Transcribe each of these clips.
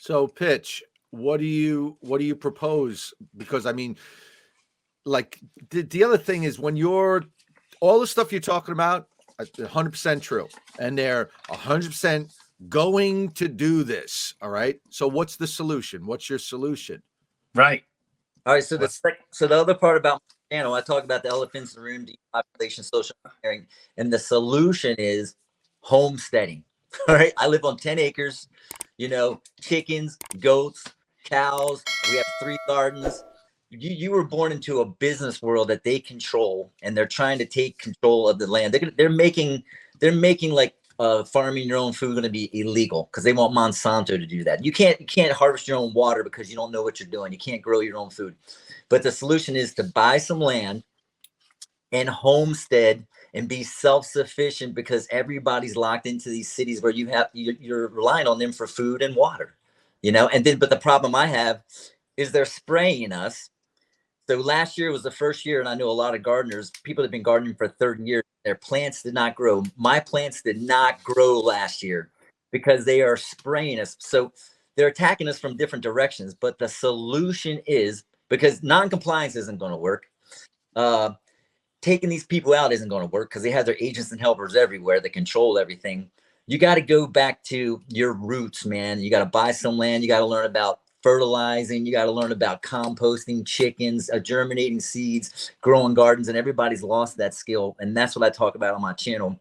So, Pitch, what do you propose? Because I mean, like the other thing is when you're all the stuff you're talking about, 100% true, and they're 100% going to do this. All right. So, what's the solution? What's your solution? Right. All right. So the other part about my channel, I talk about the elephants in the room, depopulation, social engineering, and the solution is homesteading. All right. I live on 10 acres, chickens, goats, cows. We have 3 gardens. You were born into a business world that they control, and they're trying to take control of the land. They're making like farming your own food going to be illegal because they want Monsanto to do that. You can't harvest your own water because you don't know what you're doing. You can't grow your own food. But the solution is to buy some land and homestead and be self-sufficient, because everybody's locked into these cities where you're relying on them for food and water, but the problem I have is they're spraying us. So last year was the first year, and I know a lot of gardeners, people that have been gardening for 30 years, their plants did not grow. My plants did not grow last year because they are spraying us. So they're attacking us from different directions. But the solution is, because non-compliance isn't going to work, taking these people out isn't going to work because they have their agents and helpers everywhere that control everything. You got to go back to your roots, man. You got to buy some land. You got to learn about fertilizing. You got to learn about composting, chickens, germinating seeds, growing gardens, and everybody's lost that skill. And that's what I talk about on my channel.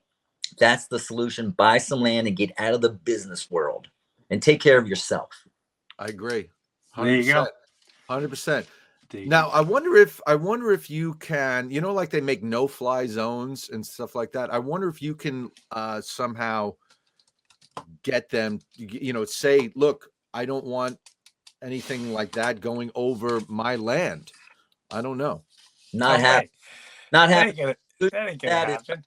That's the solution. Buy some land and get out of the business world and take care of yourself. I agree. 100%. There you go. 100%. Now, I wonder if you can, like they make no-fly zones and stuff like that. I wonder if you can somehow get them, say, look, I don't want anything like that going over my land. I don't know. Not happening. Not happening. That ain't gonna happen.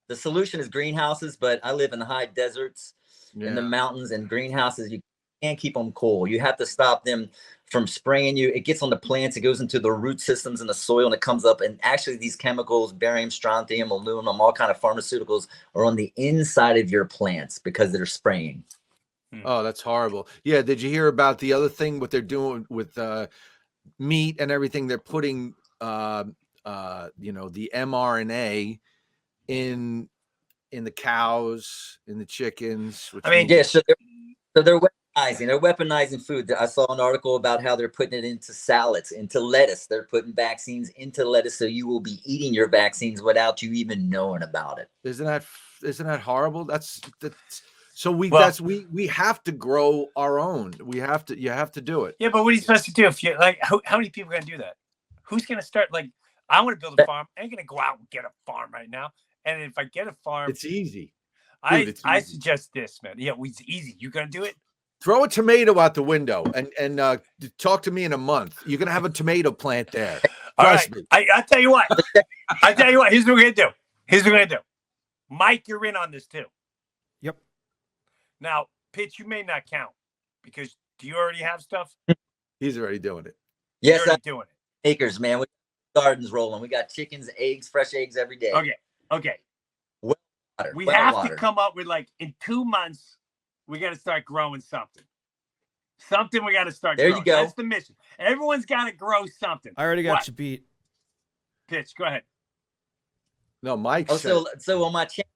The solution is greenhouses, but I live in the high deserts, in the mountains, and greenhouses, you can't keep them cool. You have to stop them from spraying you. It gets on the plants, it goes into the root systems in the soil, and it comes up. And actually these chemicals, barium, strontium, aluminum, all kind of pharmaceuticals are on the inside of your plants because they're spraying. Oh, that's horrible. Yeah. Did you hear about the other thing, what they're doing with meat and everything? They're putting, the mRNA in the cows, in the chickens. So they're weaponizing food. I saw an article about how they're putting it into salads, into lettuce. They're putting vaccines into lettuce, so you will be eating your vaccines without you even knowing about it. Isn't that horrible? So we have to grow our own. You have to do it. Yeah, but what are you supposed to do if you how many people are gonna do that? Who's gonna start? Like, I want to build a farm. I ain't gonna go out and get a farm right now. And if I get a farm, it's easy. Dude, I suggest this, man. Yeah, it's easy. You gonna do it? Throw a tomato out the window and talk to me in a month. You're gonna have a tomato plant there. Trust me. I tell you what. Here's what we're gonna do. Mike, you're in on this too. Yep. Now, Pitch, you may not count because do you already have stuff? He's already doing it. Yes, I'm doing it. Acres, man. We got gardens rolling. We got chickens, eggs, fresh eggs every day. Okay. We Well have water. to come up with, like, in 2 months, we got to start growing something. Something we got to start there growing. You go. That's the mission. Everyone's got to grow something. I already got you beat. Pitch, go ahead. No, Mike. So on my channel,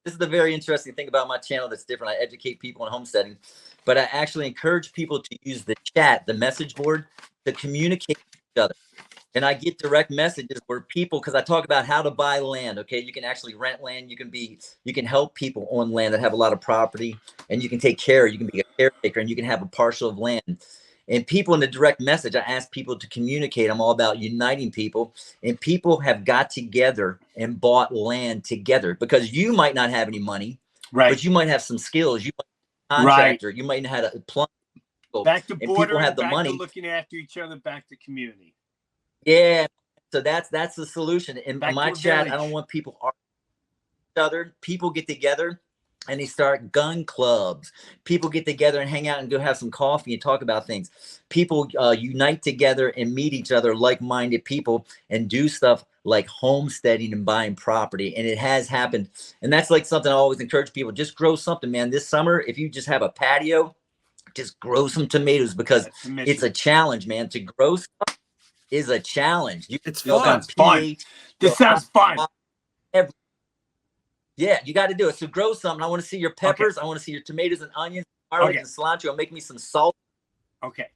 this is the very interesting thing about my channel that's different. I educate people on homesteading, but I actually encourage people to use the chat, the message board, to communicate with each other. And I get direct messages where people, because I talk about how to buy land. Okay, you can actually rent land. You can help people on land that have a lot of property, and you can take care. You can be a caretaker, and you can have a parcel of land. And people in the direct message, I ask people to communicate. I'm all about uniting people, and people have got together and bought land together because you might not have any money, right? But you might have some skills. You might be a contractor. Right. You might know how to plumb. Back to border, people have the back money. To looking after each other, back to community. Yeah, so that's the solution. In my chat, village. I don't want people arguing with each other. People get together and they start gun clubs. People get together and hang out and go have some coffee and talk about things. People unite together and meet each other, like-minded people, and do stuff like homesteading and buying property. And it has happened. And that's like something I always encourage people. Just grow something, man. This summer, if you just have a patio, just grow some tomatoes because it's a challenge, man. To grow stuff is a challenge. It's fun. This sounds fun. Yeah, you got to do it. So grow something. I want to see your peppers. I want to see your tomatoes and onions, garlic and cilantro. Make me some salt. Okay.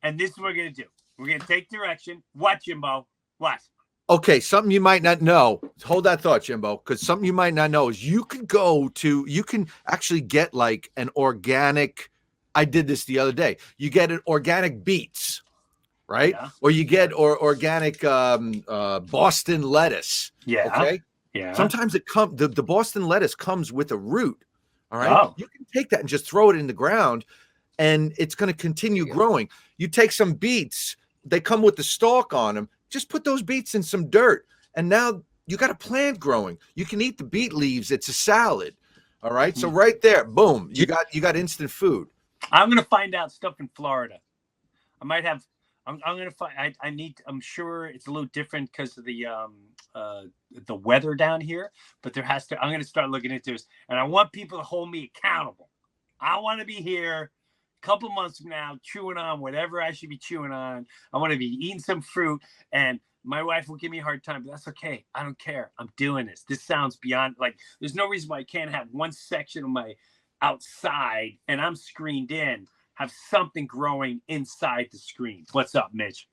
And this is what we're going to do. We're going to take direction. What, Jimbo? What? Okay, something you might not know. Hold that thought, Jimbo, because something you might not know is you can actually get like an organic. I did this the other day. You get an organic beets, right? Yeah. Or you get organic Boston lettuce. Yeah. Okay. Yeah. Sometimes the Boston lettuce comes with a root. All right. Oh. You can take that and just throw it in the ground, and it's going to continue growing. You take some beets, they come with the stalk on them. Just put those beets in some dirt, and now you got a plant growing. You can eat the beet leaves. It's a salad. All right. So right there, boom, you got instant food. I'm gonna find out stuff in Florida. I might have. I'm gonna find. I'm sure it's a little different because of the weather down here. But there has to. I'm gonna start looking into this, and I want people to hold me accountable. I want to be here a couple months from now, chewing on whatever I should be chewing on. I want to be eating some fruit, and my wife will give me a hard time, but that's okay. I don't care. I'm doing this. This sounds beyond, like, there's no reason why I can't have one section of my outside and I'm screened in, have something growing inside the screen. What's up, Mitch?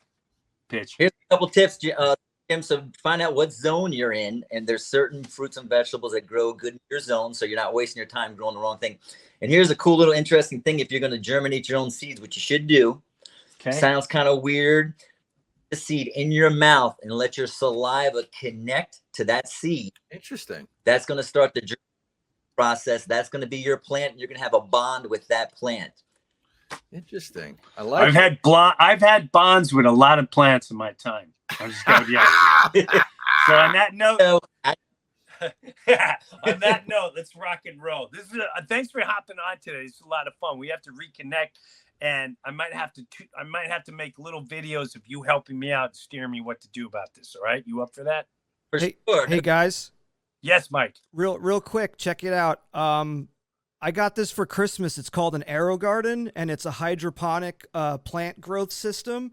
Pitch. Here's a couple tips, Jim. So find out what zone you're in, and there's certain fruits and vegetables that grow good in your zone, so you're not wasting your time growing the wrong thing. And here's a cool little interesting thing: if you're going to germinate your own seeds, which you should do, sounds kind of weird. The seed in your mouth and let your saliva connect to that seed. Interesting. That's going to start the germination process. That's going to be your plant. You're going to have a bond with that plant. Interesting. I like. I've had bonds with a lot of plants in my time. I'm just going to be honest. So on that note, let's rock and roll. This is thanks for hopping on today. It's a lot of fun. We have to reconnect, and I might have to make little videos of you helping me out, steering me what to do about this. All right, you up for that? For sure. Hey guys. Yes, Mike. Real quick, check it out. I got this for Christmas. It's called an Aero Garden, and it's a hydroponic plant growth system.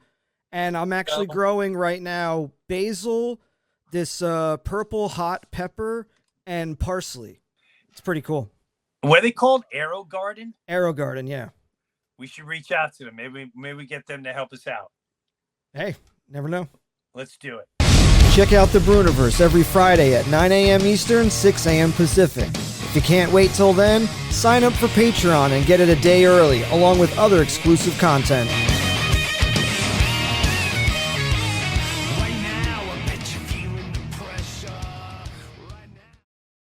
And I'm actually growing right now basil, this purple hot pepper, and parsley. It's pretty cool. What are they called? Aero Garden? Aero Garden, yeah. We should reach out to them. Maybe we get them to help us out. Hey, never know. Let's do it. Check out the Breuniverse every Friday at 9 a.m. Eastern, 6 a.m. Pacific. If you can't wait till then, sign up for Patreon and get it a day early, along with other exclusive content.